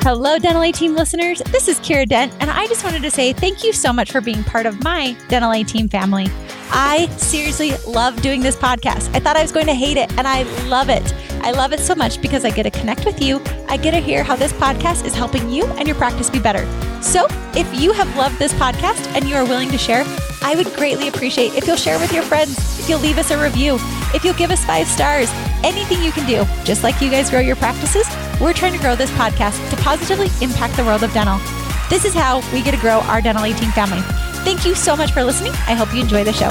Hello, Dental A Team listeners. This is Kiera Dent, and I just wanted to say thank you so much for being part of my Dental A Team family. I seriously love doing this podcast. I thought I was going to hate it, and I love it. I love it so much because I get to connect with you. I get to hear how this podcast is helping you and your practice be better. So if you have loved this podcast and you are willing to share, I would greatly appreciate if you'll share with your friends, if you'll leave us a review, if you'll give us 5 stars, anything you can do. Just like you guys grow your practices, we're trying to grow this podcast to positively impact the world of dental. This is how we get to grow our Dental A Team family. Thank you so much for listening. I hope you enjoy the show.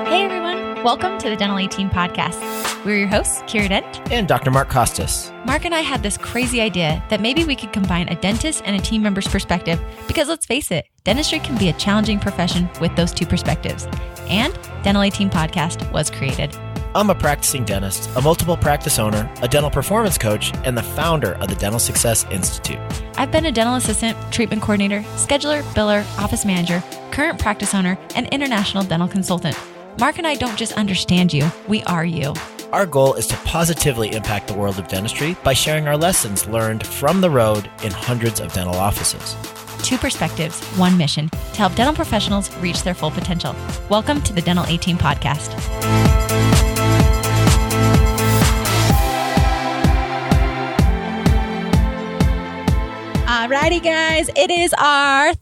Hey everyone, welcome to the Dental A Team podcast. We're your hosts, Kiera Dent and Dr. Mark Costas. Mark and I had this crazy idea that maybe we could combine a dentist and a team member's perspective because let's face it, dentistry can be a challenging profession with those two perspectives. And Dental A Team podcast was created. I'm a practicing dentist, a multiple practice owner, a dental performance coach, and the founder of the Dental Success Institute. I've been a dental assistant, treatment coordinator, scheduler, biller, office manager, current practice owner, and international dental consultant. Mark and I don't just understand you, we are you. Our goal is to positively impact the world of dentistry by sharing our lessons learned from the road in hundreds of dental offices. 2 perspectives, 1 mission, to help dental professionals reach their full potential. Welcome to the Dental A Team podcast. Alrighty, guys, it is our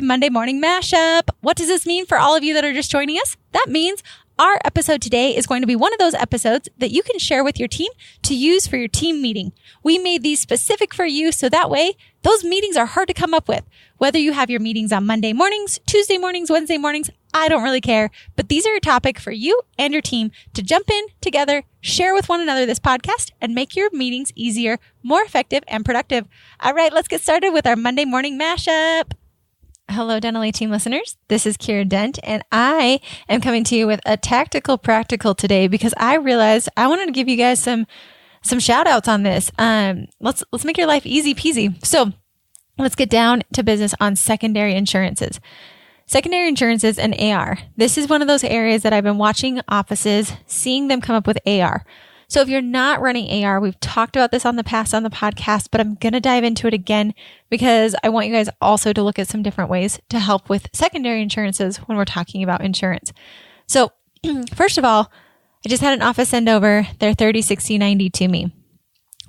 Monday morning mashup. What does this mean for all of you that are just joining us? That means our episode today is going to be one of those episodes that you can share with your team to use for your team meeting. We made these specific for you so that way those meetings are hard to come up with. Whether you have your meetings on Monday mornings, Tuesday mornings, Wednesday mornings, I don't really care. But these are a topic for you and your team to jump in together, share with one another this podcast, and make your meetings easier, more effective, and productive. All right, let's get started with our Monday morning mashup. Hello, Dental A Team listeners. This is Kiera Dent, and I am coming to you with a tactical practical today because I realized I wanted to give you guys some shout outs on this. Let's make your life easy peasy. So let's get down to business on secondary insurances. Secondary insurances and AR. This is one of those areas that I've been watching offices, seeing them come up with AR. So if you're not running AR, we've talked about this on the past on the podcast, but I'm going to dive into it again because I want you guys also to look at some different ways to help with secondary insurances when we're talking about insurance. So first of all, I just had an office send over their 30/60/90 to me.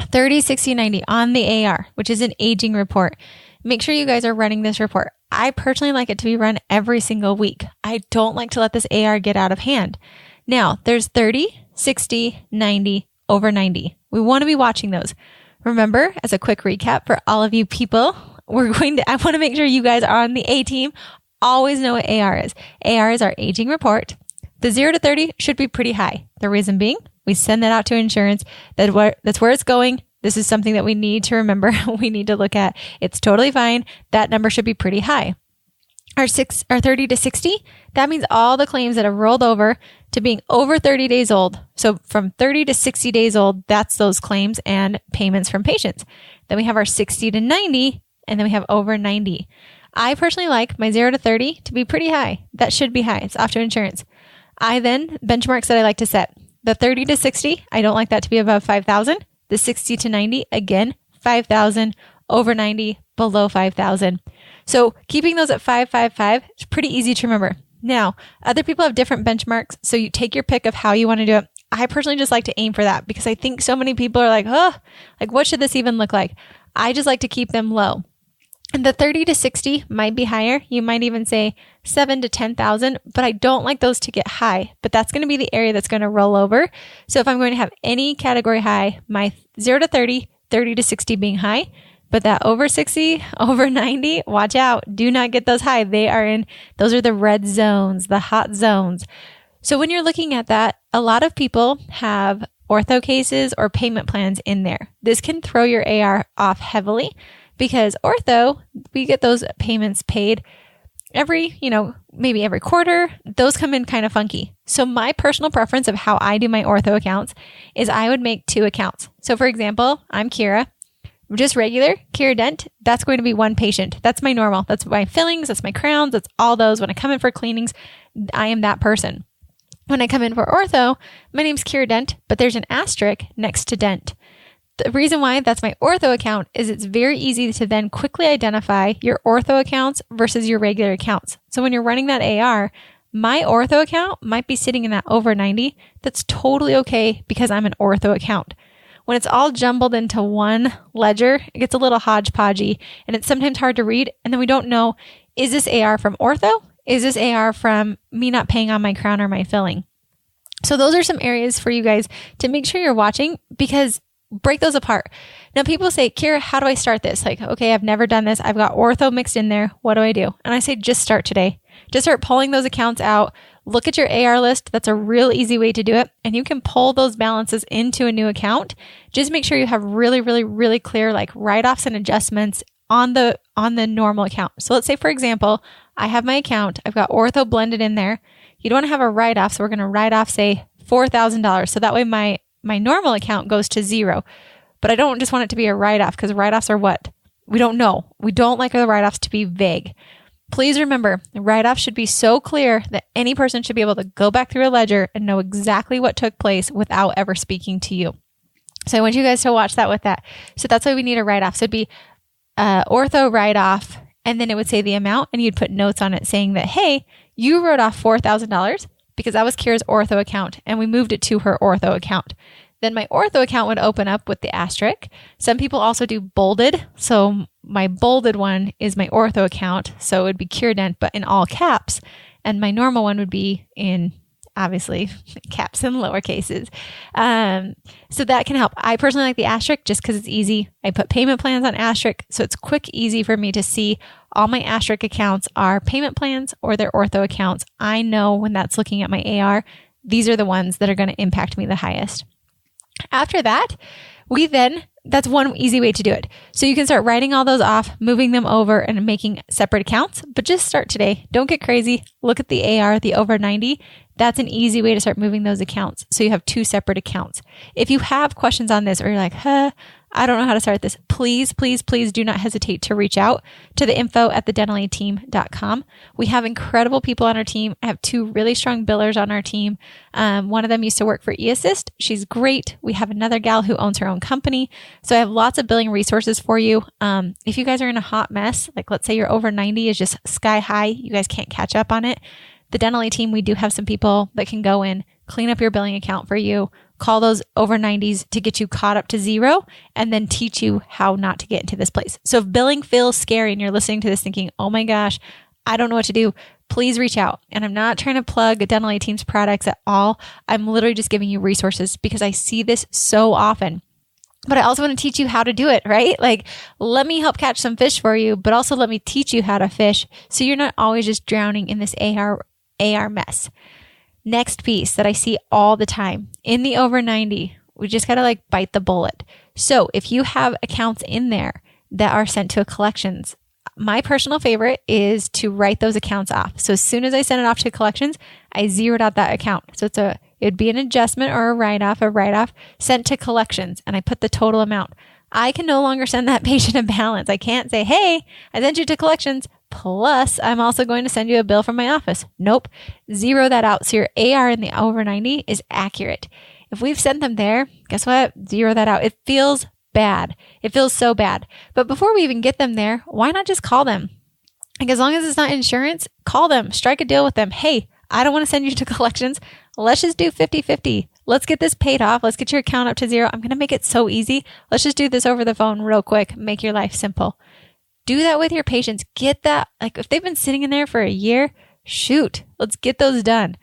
30/60/90 on the AR, which is an aging report. Make sure you guys are running this report. I personally like it to be run every single week. I don't like to let this AR get out of hand. Now, there's 30, 60, 90, over 90. We want to be watching those. Remember, as a quick recap for all of you people, I want to make sure you guys are on the A team. Always know what AR is. AR is our aging report. The 0 to 30 should be pretty high. The reason being, we send that out to insurance. That's where it's going. This is something that we need to remember. We need to look at. It's totally fine. That number should be pretty high. Our 30 to 60, that means all the claims that have rolled over to being over 30 days old. So from 30 to 60 days old, that's those claims and payments from patients. Then we have our 60 to 90, and then we have over 90. I personally like my 0 to 30 to be pretty high. That should be high. It's off to insurance. I then, benchmarks that I like to set. The 30 to 60, I don't like that to be above 5,000. The 60 to 90, again, 5,000. Over 90, below 5,000. So keeping those at 555 is pretty easy to remember. Now, other people have different benchmarks, so you take your pick of how you want to do it. I personally just like to aim for that because I think so many people are like, what should this even look like? I just like to keep them low. And the 30 to 60 might be higher. You might even say 7 to 10,000, but I don't like those to get high. But that's going to be the area that's going to roll over. So if I'm going to have any category high, my 0 to 30, 30 to 60 being high, but that over 60, over 90, watch out. Do not get those high. Those are the red zones, the hot zones. So when you're looking at that, a lot of people have ortho cases or payment plans in there. This can throw your AR off heavily because ortho, we get those payments paid maybe every quarter. Those come in kind of funky. So my personal preference of how I do my ortho accounts is I would make 2 accounts. So for example, I'm Kiera. Just regular Kiera Dent, that's going to be one patient. That's my normal. That's my fillings. That's my crowns. That's all those. When I come in for cleanings, I am that person. When I come in for ortho, my name's Kiera Dent, but there's an asterisk next to Dent. The reason why that's my ortho account is it's very easy to then quickly identify your ortho accounts versus your regular accounts. So when you're running that AR, my ortho account might be sitting in that over 90. That's totally okay because I'm an ortho account. When it's all jumbled into one ledger, it gets a little hodgepodgey and it's sometimes hard to read. And then we don't know, is this AR from ortho? Is this AR from me not paying on my crown or my filling? So those are some areas for you guys to make sure you're watching, because break those apart. Now people say, Kiera, how do I start this? Like, okay, I've never done this. I've got ortho mixed in there. What do I do? And I say, just start today. Just start pulling those accounts out. Look at your AR list. That's a real easy way to do it. And you can pull those balances into a new account. Just make sure you have really, really, really clear like write-offs and adjustments on the normal account. So let's say, for example, I have my account. I've got ortho blended in there. You don't want to have a write-off. So we're going to write off, say, $4,000. So that way my normal account goes to zero. But I don't just want it to be a write-off, because write-offs are what? We don't know. We don't like the write-offs to be vague. Please remember, the write-off should be so clear that any person should be able to go back through a ledger and know exactly what took place without ever speaking to you. So I want you guys to watch that with that. So that's why we need a write-off. So it'd be ortho write-off, and then it would say the amount, and you'd put notes on it saying that, hey, you wrote off $4,000 because that was Kiera's ortho account, and we moved it to her ortho account. Then my ortho account would open up with the asterisk. Some people also do bolded. So my bolded one is my ortho account. So it would be Kiera Dent, but in all caps. And my normal one would be in, obviously, caps and lower cases. So that can help. I personally like the asterisk just because it's easy. I put payment plans on asterisk. So it's quick, easy for me to see all my asterisk accounts are payment plans or they're ortho accounts. I know when that's looking at my AR, these are the ones that are going to impact me the highest. After that, that's one easy way to do it. So you can start writing all those off, moving them over and making separate accounts, but just start today. Don't get crazy. Look at the AR, the over 90. That's an easy way to start moving those accounts. So you have two separate accounts. If you have questions on this or you're like, I don't know how to start this, please, please, please do not hesitate to reach out to the info@thedentaleteam.com. We have incredible people on our team. I have two really strong billers on our team. One of them used to work for eAssist. She's great. We have another gal who owns her own company. So I have lots of billing resources for you. If you guys are in a hot mess, like let's say your over 90 is just sky high, you guys can't catch up on it. The Dental team, we do have some people that can go in, clean up your billing account for you, call those over 90s to get you caught up to zero, and then teach you how not to get into this place. So if billing feels scary and you're listening to this thinking, oh my gosh, I don't know what to do, please reach out. And I'm not trying to plug Dental Team's products at all. I'm literally just giving you resources because I see this so often. But I also want to teach you how to do it, right? Like, let me help catch some fish for you, but also let me teach you how to fish so you're not always just drowning in this AR mess. Next piece that I see all the time in the over 90, we just got to bite the bullet. So if you have accounts in there that are sent to a collections, my personal favorite is to write those accounts off. So as soon as I send it off to collections, I zeroed out that account. So it'd be an adjustment or a write-off sent to collections, and I put the total amount. I can no longer send that patient a balance. I can't say, hey, I sent you to collections, plus I'm also going to send you a bill from my office. Nope. Zero that out. So your AR in the over 90 is accurate. If we've sent them there, guess what? Zero that out. It feels bad. It feels so bad. But before we even get them there, why not just call them? Like, as long as it's not insurance, call them, strike a deal with them. Hey, I don't want to send you to collections. Let's just do 50-50. Let's get this paid off. Let's get your account up to zero. I'm going to make it so easy. Let's just do this over the phone real quick. Make your life simple. Do that with your patients. Get that. Like, if they've been sitting in there for a year, shoot, let's get those done.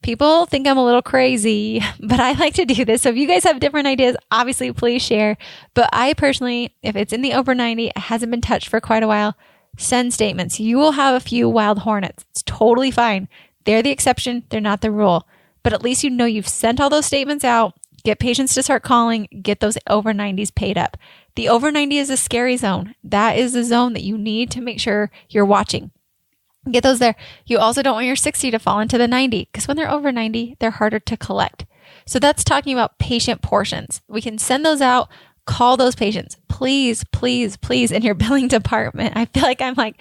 People think I'm a little crazy, but I like to do this. So if you guys have different ideas, obviously please share. But I personally, if it's in the over 90, it hasn't been touched for quite a while, send statements. You will have a few wild hornets. It's totally fine. They're the exception. They're not the rule. But at least you know you've sent all those statements out. Get patients to start calling. Get those over 90s paid up. The over 90 is a scary zone. That is the zone that you need to make sure you're watching. Get those there. You also don't want your 60 to fall into the 90 because when they're over 90, they're harder to collect. So that's talking about patient portions. We can send those out, call those patients. please, please, please, in your billing department, I feel like I'm like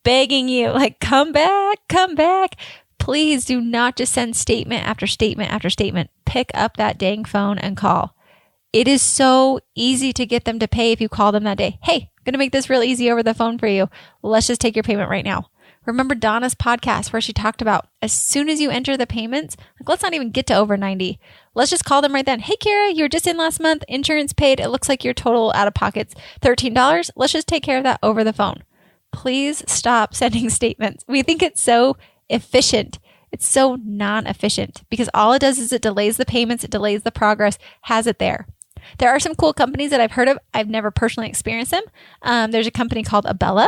begging you, like, come back, come back. Please do not just send statement after statement after statement. Pick up that dang phone and call. It is so easy to get them to pay if you call them that day. Hey, I'm going to make this real easy over the phone for you. Let's just take your payment right now. Remember Donna's podcast where she talked about as soon as you enter the payments, like let's not even get to over 90. Let's just call them right then. Hey, Kiera, you were just in last month. Insurance paid. It looks like your total out of pocket's $13. Let's just take care of that over the phone. Please stop sending statements. We think it's so efficient. It's so non-efficient because all it does is it delays the payments. It delays the progress, has it there. There are some cool companies that I've heard of. I've never personally experienced them. There's a company called Abella,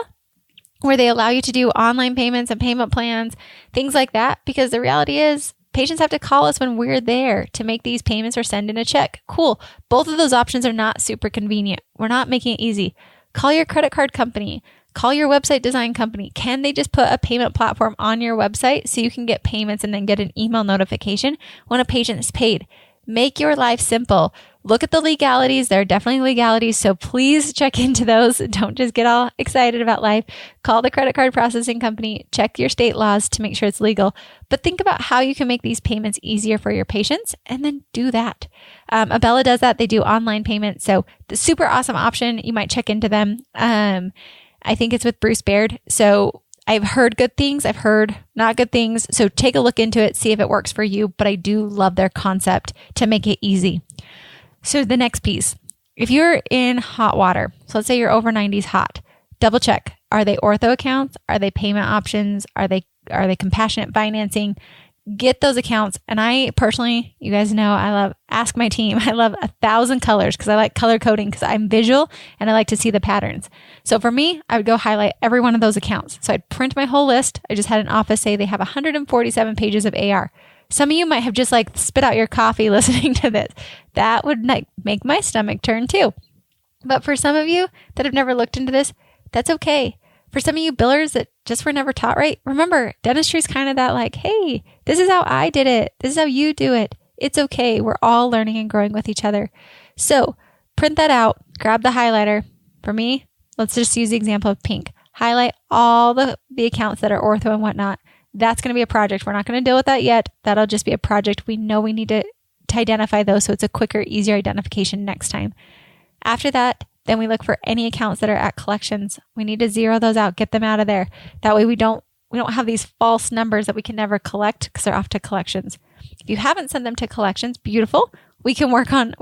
where they allow you to do online payments and payment plans, things like that, because the reality is patients have to call us when we're there to make these payments or send in a check. Cool. Both of those options are not super convenient. We're not making it easy. Call your credit card company. Call your website design company. Can they just put a payment platform on your website so you can get payments and then get an email notification when a patient is paid? Make your life simple. Look at the legalities. There are definitely legalities, so please check into those. Don't just get all excited about life. Call the credit card processing company. Check your state laws to make sure it's legal. But think about how you can make these payments easier for your patients and then do that. Abella does that. They do online payments. So the super awesome option. You might check into them. I think it's with Bruce Baird. So I've heard good things. I've heard not good things. So take a look into it, see if it works for you. But I do love their concept to make it easy. So the next piece, if you're in hot water, so let's say you're over 90s hot, double check. Are they ortho accounts? Are they payment options? Are they compassionate financing? Get those accounts. And I personally, you guys know, I love Ask My Team. I love 1,000 colors because I like color coding because I'm visual and I like to see the patterns. So for me, I would go highlight every one of those accounts. So I'd print my whole list. I just had an office say they have 147 pages of AR. Some of you might have just like spit out your coffee listening to this. That would like make my stomach turn too. But for some of you that have never looked into this, that's okay. For some of you billers that just were never taught right, remember, dentistry is kind of that like, hey, this is how I did it. This is how you do it. It's okay. We're all learning and growing with each other. So print that out, grab the highlighter. For me, let's just use the example of pink. Highlight all the accounts that are ortho and whatnot. That's going to be a project. We're not going to deal with that yet. That'll just be a project. We know we need to identify those so it's a quicker, easier identification next time. After that, then we look for any accounts that are at collections. We need to zero those out, get them out of there. That way we don't have these false numbers that we can never collect because they're off to collections. If you haven't sent them to collections, beautiful. We can work on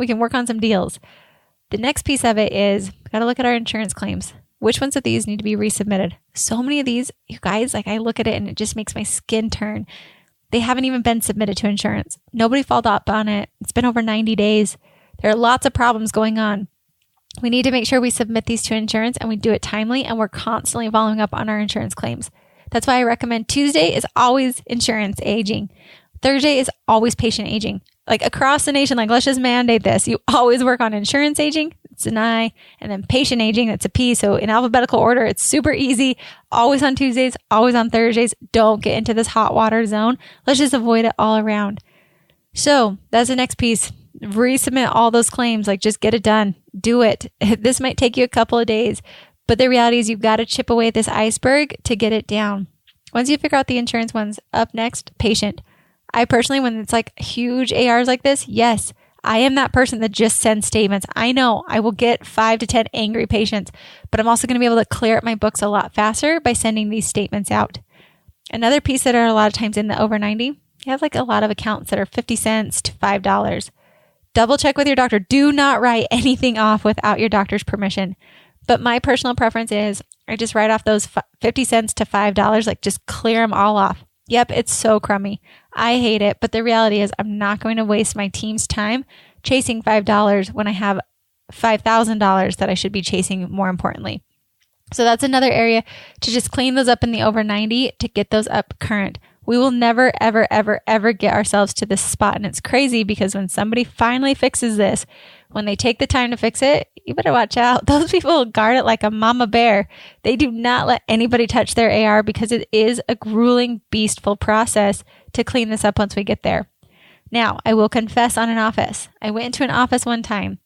some deals. The next piece of it is we got to look at our insurance claims. Which ones of these need to be resubmitted? So many of these, you guys, like I look at it and it just makes my skin turn. They haven't even been submitted to insurance. Nobody followed up on it. It's been over 90 days. There are lots of problems going on. We need to make sure we submit these to insurance and we do it timely and we're constantly following up on our insurance claims. That's why I recommend Tuesday is always insurance aging. Thursday is always patient aging. Like across the nation, like let's just mandate this. You always work on insurance aging, it's an I, and then patient aging, that's a P. So in alphabetical order, it's super easy. Always on Tuesdays, always on Thursdays. Don't get into this hot water zone. Let's just avoid it all around. So that's the next piece. Resubmit all those claims. Like just get it done. Do it. This might take you a couple of days, but the reality is you've got to chip away at this iceberg to get it down. Once you figure out the insurance ones, up next, patient. I personally, when it's like huge ARs like this, yes, I am that person that just sends statements. I know I will get 5 to 10 angry patients, but I'm also going to be able to clear up my books a lot faster by sending these statements out. Another piece that are a lot of times in the over 90, you have like a lot of accounts that are 50 cents to $5. Double check with your doctor. Do not write anything off without your doctor's permission. But my personal preference is I just write off those 50 cents to $5, like just clear them all off. Yep, it's so crummy. I hate it. But the reality is I'm not going to waste my team's time chasing $5 when I have $5,000 that I should be chasing more importantly. So that's another area to just clean those up in the over 90 to get those up current. We will never, ever, ever, ever get ourselves to this spot. And it's crazy because when somebody finally fixes this, when they take the time to fix it, you better watch out. Those people guard it like a mama bear. They do not let anybody touch their AR because it is a grueling, beastful process to clean this up once we get there. Now, I will confess on an office. I went into an office one time.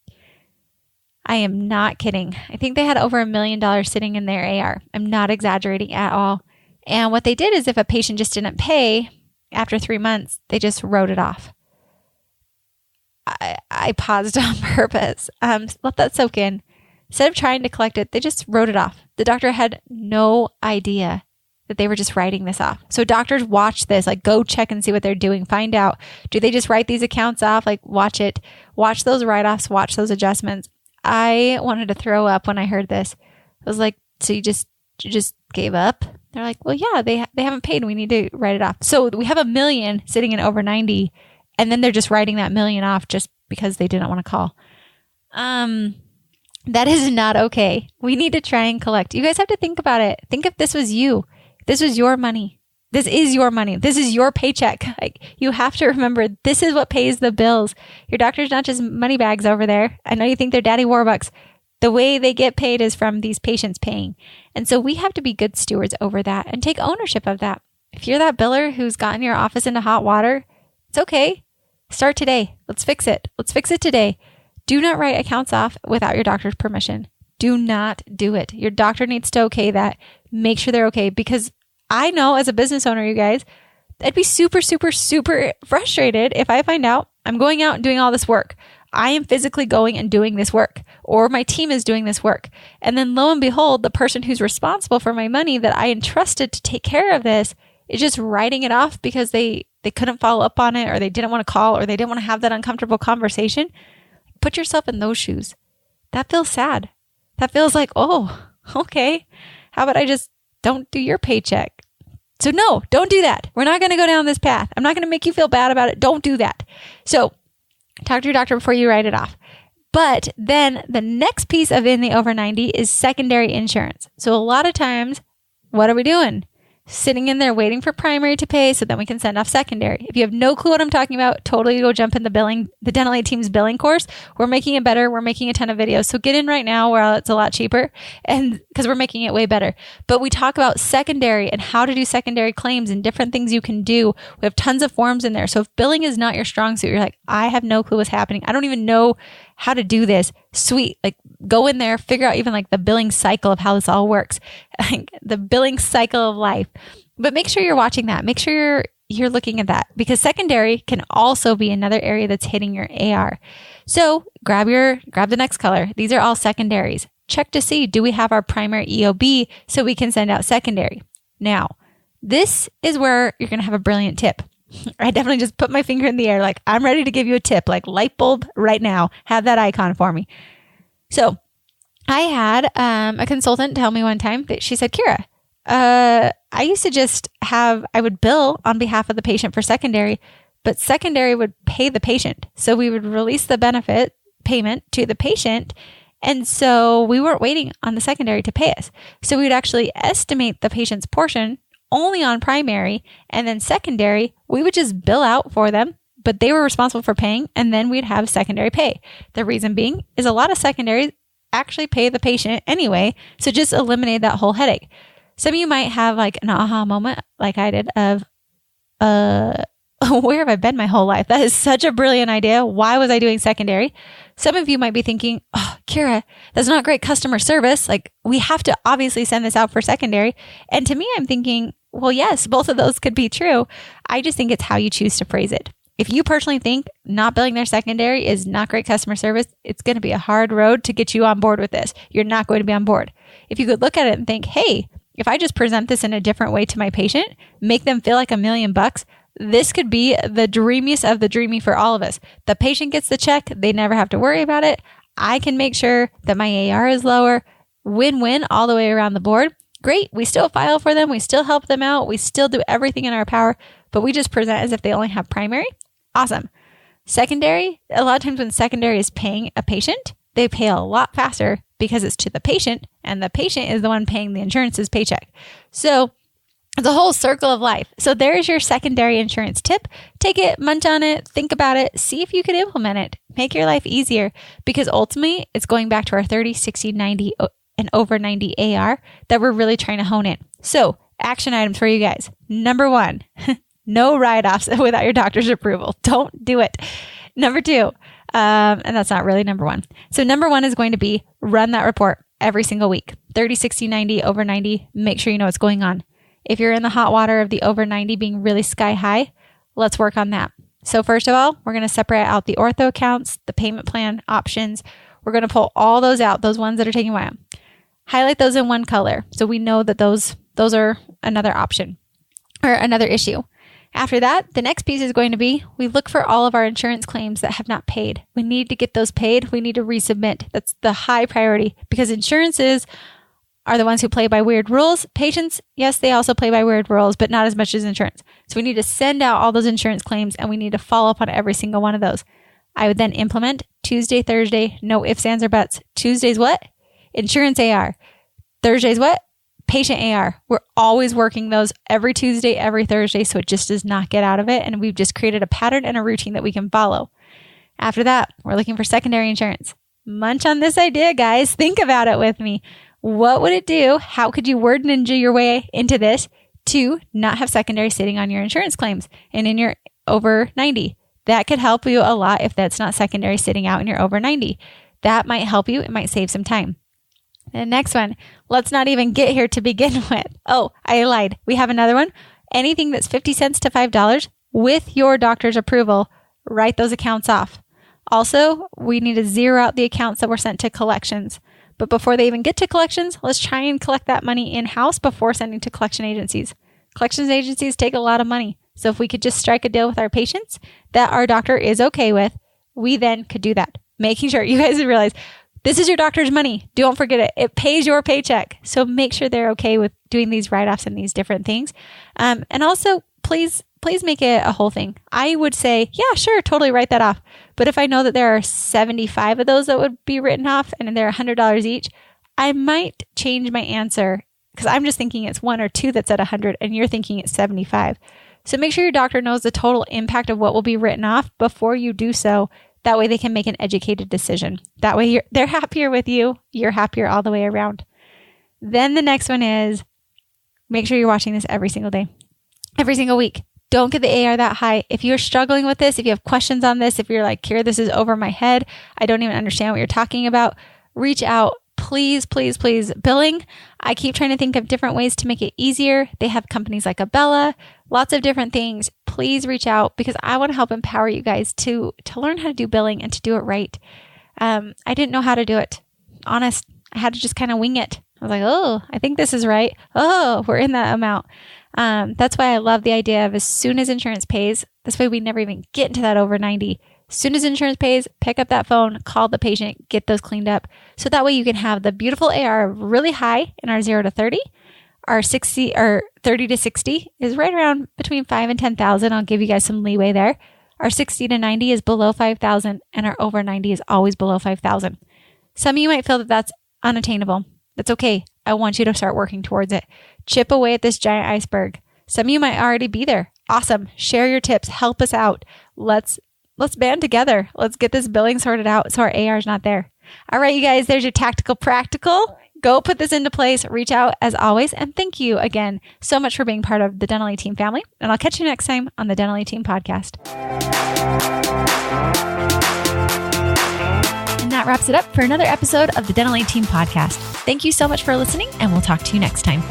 I am not kidding. I think they had over $1 million sitting in their AR. I'm not exaggerating at all. And what they did is if a patient just didn't pay after 3 months, they just wrote it off. I paused on purpose. Let that soak in. Instead of trying to collect it, they just wrote it off. The doctor had no idea that they were just writing this off. So doctors watch this, like go check and see what they're doing. Find out, do they just write these accounts off? Like watch it, watch those write-offs, watch those adjustments. I wanted to throw up when I heard this. I was like, so you just gave up? They're like, well, yeah, they haven't paid. We need to write it off. So we have $1 million sitting in over 90, and then they're just writing that $1 million off just because they didn't want to call. That is not okay. We need to try and collect. You guys have to think about it. Think if this was you. This was your money. This is your money. This is your paycheck. Like, you have to remember, this is what pays the bills. Your doctor's not just money bags over there. I know you think they're daddy warbucks. The way they get paid is from these patients paying. And so we have to be good stewards over that and take ownership of that. If you're that biller who's gotten your office into hot water, it's okay. Start today. Let's fix it. Let's fix it today. Do not write accounts off without your doctor's permission. Do not do it. Your doctor needs to okay that. Make sure they're okay, because I know as a business owner, you guys, I'd be super, super, super frustrated if I find out I'm going out and doing all this work. I am physically going and doing this work, or my team is doing this work. And then lo and behold, the person who's responsible for my money that I entrusted to take care of this is just writing it off because they couldn't follow up on it, or they didn't want to call, or they didn't want to have that uncomfortable conversation. Put yourself in those shoes. That feels sad. That feels like, oh, okay. How about I just don't do your paycheck? So no, don't do that. We're not going to go down this path. I'm not going to make you feel bad about it. Don't do that. So talk to your doctor before you write it off. But then the next piece of in the over 90 is secondary insurance. So a lot of times, what are we doing? Sitting in there waiting for primary to pay so then we can send off secondary. If you have no clue what I'm talking about, totally go jump in the Dental Aid Team's billing course. We're making it better. We're making a ton of videos. So get in right now where it's a lot cheaper, and because we're making it way better. But we talk about secondary and how to do secondary claims and different things you can do. We have tons of forms in there. So if billing is not your strong suit, you're like, I have no clue what's happening. I don't even know how to do this. Sweet. Like, go in there, figure out even like the billing cycle of how this all works, the billing cycle of life. But make sure you're watching that. Make sure you're looking at that, because secondary can also be another area that's hitting your AR. So grab the next color. These are all secondaries. Check to see, do we have our primary EOB so we can send out secondary? Now, this is where you're going to have a brilliant tip. I definitely just put my finger in the air, like I'm ready to give you a tip, like light bulb right now. Have that icon for me. So I had a consultant tell me one time that she said, Kiera, I used to just I would bill on behalf of the patient for secondary, but secondary would pay the patient. So we would release the benefit payment to the patient. And so we weren't waiting on the secondary to pay us. So we would actually estimate the patient's portion only on primary, and then secondary, we would just bill out for them, but they were responsible for paying, and then we'd have secondary pay. The reason being is a lot of secondaries actually pay the patient anyway, so just eliminate that whole headache. Some of you might have like an aha moment like I did of, where have I been my whole life? That is such a brilliant idea. Why was I doing secondary? Some of you might be thinking, oh, Kiera, that's not great customer service. Like, we have to obviously send this out for secondary. And to me, I'm thinking, well, yes, both of those could be true. I just think it's how you choose to phrase it. If you personally think not billing their secondary is not great customer service, it's going to be a hard road to get you on board with this. You're not going to be on board. If you could look at it and think, hey, if I just present this in a different way to my patient, make them feel like $1 million, this could be the dreamiest of the dreamy for all of us. The patient gets the check. They never have to worry about it. I can make sure that my AR is lower. Win-win all the way around the board. Great. We still file for them. We still help them out. We still do everything in our power, but we just present as if they only have primary. Awesome. Secondary, a lot of times when secondary is paying a patient, they pay a lot faster because it's to the patient, and the patient is the one paying the insurance's paycheck. So it's a whole circle of life. So there's your secondary insurance tip. Take it, munch on it, think about it, see if you can implement it. Make your life easier, because ultimately it's going back to our 30, 60, 90, and over 90 AR that we're really trying to hone in. So action items for you guys. Number 1, no write-offs without your doctor's approval. Don't do it. Number two, and that's not really number one. So number one is going to be run that report every single week. 30, 60, 90, over 90. Make sure you know what's going on. If you're in the hot water of the over 90 being really sky high, let's work on that. So first of all, we're going to separate out the ortho accounts, the payment plan options. We're going to pull all those out, those ones that are taking a while. Highlight those in one color so we know that those are another option or another issue. After that, the next piece is going to be we look for all of our insurance claims that have not paid. We need to get those paid. We need to resubmit. That's the high priority because insurances are the ones who play by weird rules. Patients, yes, they also play by weird rules, but not as much as insurance. So we need to send out all those insurance claims and we need to follow up on every single one of those. I would then implement Tuesday, Thursday, no ifs, ands, or buts. Tuesday's what? Insurance AR. Thursday's what? Patient AR. We're always working those every Tuesday, every Thursday, so it just does not get out of it. And we've just created a pattern and a routine that we can follow. After that, we're looking for secondary insurance. Munch on this idea, guys. Think about it with me. What would it do? How could you word ninja your way into this to not have secondary sitting on your insurance claims and in your over 90? That could help you a lot if that's not secondary sitting out in your over 90. That might help you. It might save some time. The next one, let's not even get here to begin with. Oh, I lied. We have another one. Anything that's 50 cents to $5 with your doctor's approval, write those accounts off. Also, we need to zero out the accounts that were sent to collections. But before they even get to collections, let's try and collect that money in-house before sending to collection agencies. Collections agencies take a lot of money. So if we could just strike a deal with our patients that our doctor is okay with, we then could do that. Making sure you guys realize this is your doctor's money. Don't forget it. It pays your paycheck. So make sure they're okay with doing these write-offs and these different things. And also, please make it a whole thing. I would say, yeah, sure, totally write that off. But if I know that there are 75 of those that would be written off and they're $100 each, I might change my answer because I'm just thinking it's one or two that's at 100 and you're thinking it's 75. So make sure your doctor knows the total impact of what will be written off before you do so. That way they can make an educated decision. That way they're happier with you. You're happier all the way around. Then the next one is make sure you're watching this every single day, every single week. Don't get the AR that high. If you're struggling with this, if you have questions on this, if you're like, Kiera, this is over my head, I don't even understand what you're talking about, reach out. Please, please, please. Billing, I keep trying to think of different ways to make it easier. They have companies like Abella, lots of different things. Please reach out because I want to help empower you guys to learn how to do billing and to do it right. I didn't know how to do it. Honest, I had to just kind of wing it. I was like, oh, I think this is right. Oh, we're in that amount. That's why I love the idea of as soon as insurance pays, this way we never even get into that over 90. As soon as insurance pays, pick up that phone, call the patient, get those cleaned up. So that way you can have the beautiful AR really high in our 0 to 30. Our 60 or 30 to 60 is right around between 5 and 10,000. I'll give you guys some leeway there. Our 60 to 90 is below 5,000 and our over 90 is always below 5,000. Some of you might feel that that's unattainable. That's okay. I want you to start working towards it. Chip away at this giant iceberg. Some of you might already be there. Awesome. Share your tips. Help us out. Let's band together. Let's get this billing sorted out so our AR is not there. All right, you guys, there's your tactical practical. Go put this into place. Reach out as always. And thank you again so much for being part of the Dental A Team family. And I'll catch you next time on the Dental A Team podcast. And that wraps it up for another episode of the Dental A Team podcast. Thank you so much for listening, and we'll talk to you next time.